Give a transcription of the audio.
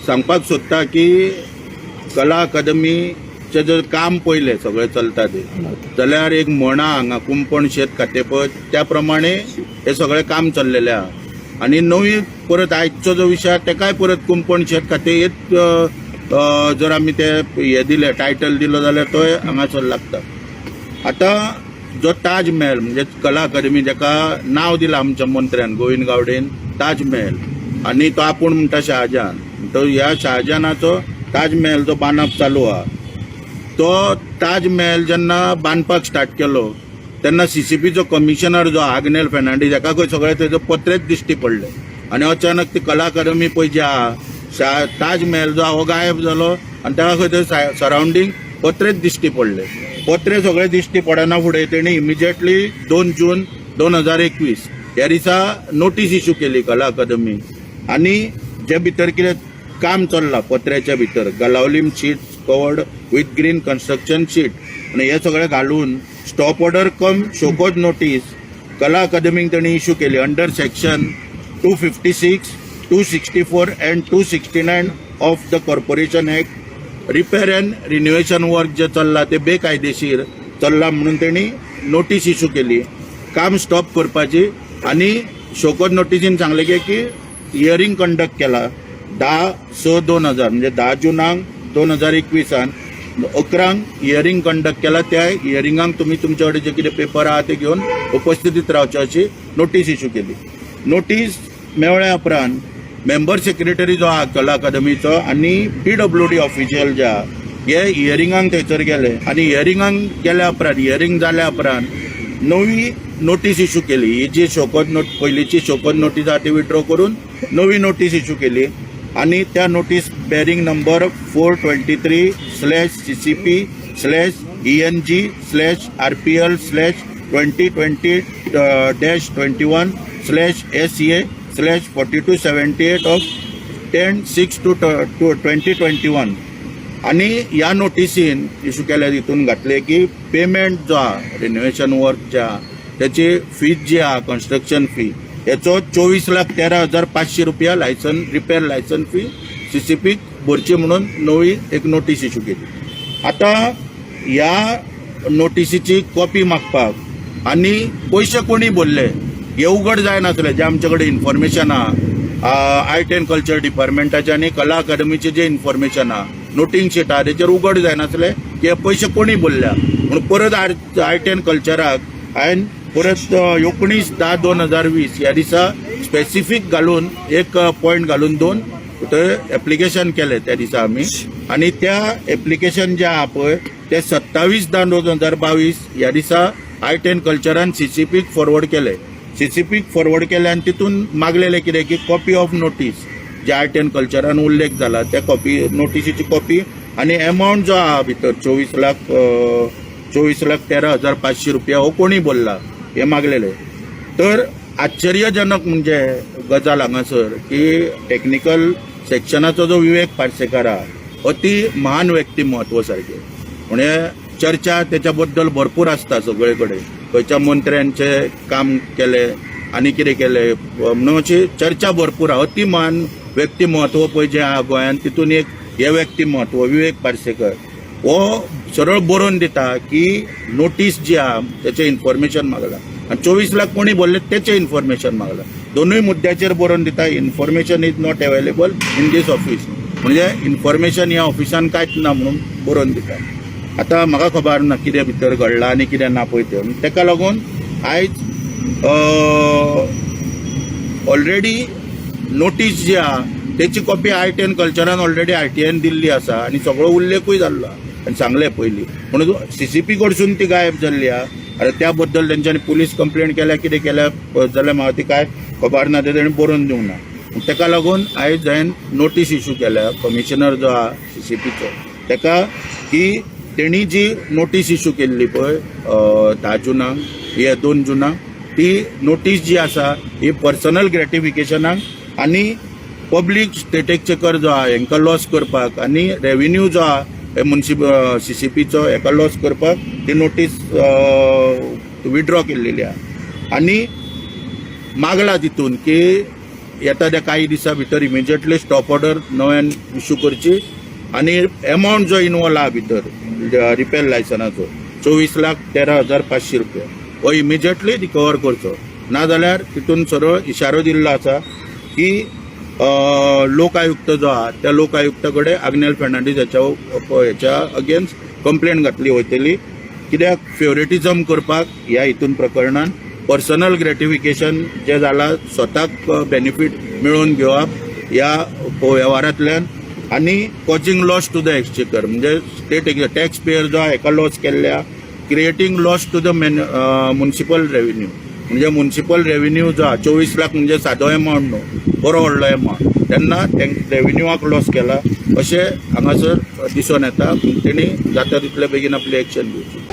सांगपाक सोदता की कला अकादमीचें जर काम पळयलें सगळें चलता ते जाल्यार एक मणा हांगा कुंपण शेत खातें पळय त्या प्रमाणे हे सगळें काम चल्लेलें आहा आनी नवी परत आयजचो जो विशय आहा तेकाय परत कुंपण शेत खातें हेच जर आमी ते हे दिले टायटल दिलो जाल्यार तो हांगासर लागता। आतां जो ताज महल म्हणजे कला अकादमी जाका नांव दिलां आमच्या मंत्र्यान गोविंद गावडेन ताज महल आनी तो आपूण म्हणटा शहाजहान तो ह्या शहाजहानाचो ताज महल जो बांदप चालू आहा तो ताज महल जेन्ना बांदपाक स्टार्ट केलो तेन्ना सीसीपीचो कमिशनर जो आग्नेल फेर्नांडीस हेका खंय सगळें तेजो पत्रेच दिश्टी पडले आनी अचानक ती कला अकादमी पळय जी आहा ताज महल जो हो गायब जालो आनी ताका खंय थंय सरावंडींग पत्रेच दिश्टी पडले। पत्रे सगळे दिश्टी पडना फुडें तेणी इमिजिएटली 2 जून 2021 ह्या दिसा नोटीस इश्यू केली कला अकादमी आनी जे भितर कितें काम चल्लां पत्र्याच्या भितर गलावलीम sheets covered with green construction sheet आनी हे सगळें घालून stop order cum show cause notice Kala अकादमीक तेणी इश्यू केली under section 256, 264 and 269 of the corporation act repair and renovation work जे चल्ला ते बेकायदेशीर चल्ला म्हणून तेणी नोटीस इश्यू केली काम स्टॉप करपाची आनी शोकोज नोटीसीन सांगले की हियरिंग कंडक्ट केला 10/6/2000 म्हणजे 10 जूनाक 2021 11 हियरिंग कंडक्ट केला। त्या हियरिंगाक तुम्ही तुमचे कडेन जे कितें पेपर आहा ते घेवन उपस्थितीत रावचे अशी नोटीस इश्यू केली। नोटीस मेवळ्या उपरांत मेंबर सेक्रेटरी जो आहा कला अकादमीचो आनी PWD ऑफिशियल जे आहा हे हियरिंगाक थंयसर गेले आनी हियरिंगाक गेल्या उपरांत हियरिंग जाल्या उपरांत नवी नोटीस इश्यू केली। ही जी शोकोज पयलींची शोकोज नोटीस आहा ती विड्रॉ करून नवी नोटीस इश्यू केली आनी त्या notice bearing number 423/CCP/RPL/2020-21/SCA/4278 of 10/6/2021 आनी ह्या नोटीसीन इश्यू केल्या तितून घातले की पेमेंट जो आहा रिनोवेशन वर्क जे आहा त्याची फीज जी आहा कंस्ट्रक्शन फी याचो 24,13,500 रुपया लायसन रिपेर लायसन फी सीसीपीक भरची म्हणून नवी एक नोटीस इश्यू केली। आता ह्या नोटीसीची कॉपी मागपाक आनी पयशे कोणी भरले हे उघड जायनासले जे आमचे कडेन इन्फॉर्मेशन आहा आर्ट एंड कल्चर डिपार्टमेंटाचे आनी कला अकादमीचे जे इन्फॉर्मेशन आहा नोटींग शीट आहा तेचेर उघड जायनासले की हे पयशे कोणी भरल्या म्हणून परत आर्ट एंड कल्चराक हांवें परत 19/10/2020 ह्या दिसा स्पेसिफीक घालून एक पॉयंट घालून दोन थंय एप्लिकेशन केले त्या दिसा आमी आनी त्या एप्लिकेशन जे आहा पळय ते 27/10/2022 ह्या दिसा आर्ट एंड कल्चरान सीसीपीक फॉरवर्ड केले। सीसीपीक फॉरवर्ड केले आनी तितून मागलेले कितें की कॉपी ऑफ नोटीस जे आर्ट एंड कल्चरान उल्लेख जाला त्या कॉपी नोटीसीची कॉपी आनी एमावंट जो आहा भितर 24,13,500 रुपया हो कोणी भरला हे मागलेले। तर आश्चर्यजनक म्हणजे गजाल हांगासर की टेक्निकल सेक्शनाचो जो विवेक पार्सेकार आहा अति महान व्यक्तिमत्व सारखे म्हणजे चर्चा त्याच्या बद्दल भरपूर आसता सगळे कडेन खंयच्या मंत्र्यांचे काम केले आनी कितें केले म्हणून अशी चर्चा भरपूर आहा। अति महान व्यक्तिमत्व पळय जे आहा गोंयांत तितून एक हे व्यक्तिमत्व विवेक पार्सेकर हो सरळ बरोवन दिता की नोटीस जी आहा त्याचे इन्फॉर्मेशन मागला आनी 24 लाख कोणी भरले तेचे इन्फॉर्मेशन मागला। दोनूय मुद्द्याचेर बरोवन दिता information is not available in these office म्हणजे इन्फॉर्मेशन ह्या ऑफिसान कांयच ना म्हणून बरोवन दिता। आता म्हाका खबर ना कितें भितर घडलां आनी कितें ना पळय तें तेका लागून आयज ऑलरेडी नोटीस जी आहा तेची कॉपी आर्ट एंड कल्चरान ऑलरेडी RTIन दिल्ली आसा आनी सगळो उल्लेखूय जाल्लो आनी सांगले पयलीं म्हणून सीसीपी कडसून ती गायब जाल्ली आहा। आतां त्या बद्दल तेंच्यांनी पुलीस कंप्लेंट केल्या कितें केल्या जाल्यार म्हाका ती कांय खबर ना ते तेणें बरोवन दिवंक ना तेका लागून आयज हांवें नोटीस इश्यू केल्या कमिशनर जो आहा सीसीपीचो तेका की तेणी जी नोटीस इश्यू केल्ली पळय 10 जूनाक 2 जूनाक ती नोटीस जी आसा ही पर्सनल ग्रेटिफिकेशनाक आनी पब्लीक स्टेटेक्चेकर जो आहा हांकां लॉस करपाक आनी रेव्हेन्यू जो आहा सीसीपीचो हेका लॉस करपाक ती नोटीस विड्रॉ केल्लेली आहा आनी मागला तितून की येता त्या काही दिसा भितर इमिजिएटली स्टॉप ऑर्डर नव्यान इश्यू करची आणि अमाऊंट जो इनवॉल्व आहा भितर रिपेर लायसनाचो 24,13,500 रुपया हो इमिजिएटली रिकवर करचो. नाजाल्यार तितून सरळ इशारो दिल्लो आसा की लोक आयुक्त जो आहा त्या लोक आयुक्ता कडेन आग्नेल फर्नांडीस हेच्या अगेन्स्ट कंप्लेंट घातली वयतली. कित्याक फेवरेटिझम करपाक ह्या हितून प्रकरणान पर्सनल ग्रेटिफिकेशन जे जाला स्वताक बेनिफीट मेळोवन घेवप ह्या वेव्हारांतल्यान आनी causing loss to the exchequer म्हणजे स्टेट टॅक्स पेयर जो हेका लॉस केल्ल्या creating loss to the municipal revenue म्हणजे म्युनिसिपल रेव्हेन्यू जो आहा 24 लाख म्हणजे सादो अमावंट न्हू, बरो व्हडलो अमावंट, तेन्ना रेव्हेन्यूवाक लॉस केला अशें हांगासर दिसून येता. तेणी जाता तितले बेगीन आपली एक्शन घेवची.